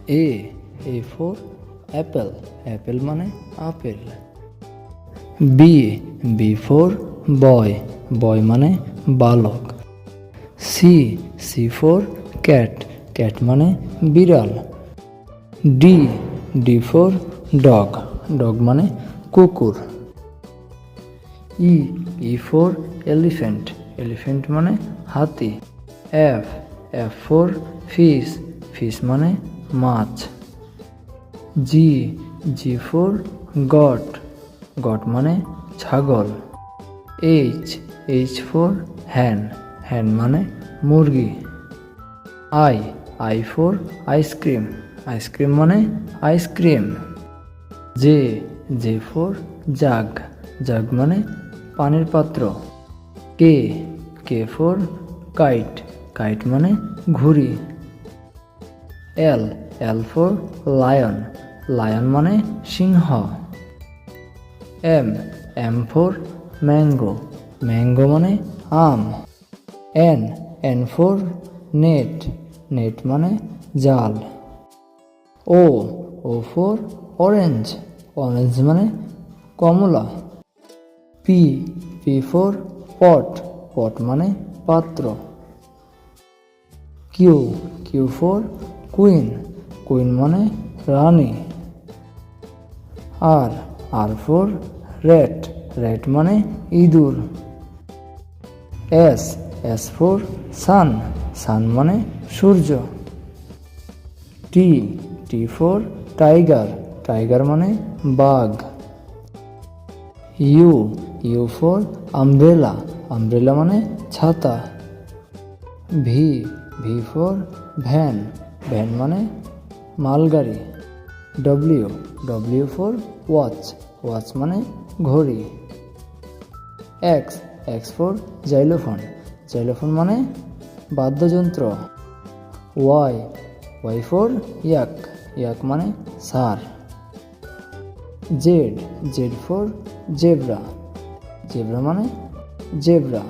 A for Apple, Apple মানে apple. B for boy, বয় মানে বালক। সি ফর ক্যাট, ক্যাট মানে বিড়াল। ডি ফর ডগ, ডগ মানে কুকুর। ই ফর এলিফ্যান্ট, এলিফ্যান্ট মানে হাতি। এফ ফর ফিশ, ফিশ মানে মাছ। জি ফর গট, গট মানে ছাগল। এইচ ফর হ্যান, হ্যান মানে মুরগি। আই ফর আইসক্রিম, আইসক্রিম মানে আইসক্রিম। জে ফর জাগ, জাগ মানে পানির পাত্র। কে ফর কাইট, কাইট মানে ঘুড়ি। এল ফর লায়ন, লায়ন মানে সিংহ। এম ফর ম্যাঙ্গো, ম্যাঙ্গো মানে আম। এন ফর নেট, নেট মানে জাল। ও ফর অরেঞ্জ, অরেঞ্জ মানে কমলা। পি ফর পট, পট মানে পাত্র। কিউ ফর কুইন, কুইন মানে রানী। আর ফর র্যাট, র্যাট মানে ইঁদুর। এস ফর সান, সান মানে সূর্য। টি ফর টাইগার, টাইগার মানে বাঘ। ইউ ফর আমব্রেলা, আমব্রেলা মানে ছাতা। ভি ফর ভ্যান, ভ্যান মানে মালগাড়ি। ডব্লিউ ফর ওয়াচ, ওয়াচ মানে ঘড়ি। এক্স ফর জাইলোফোন, জাইলোফোন মানে বাদ্যযন্ত্র। ওয়াই ফর ইয়াক, ইয়াক মানে ষাঁড়। জেড ফর জেব্রা, জেব্রা মানে জেব্রা।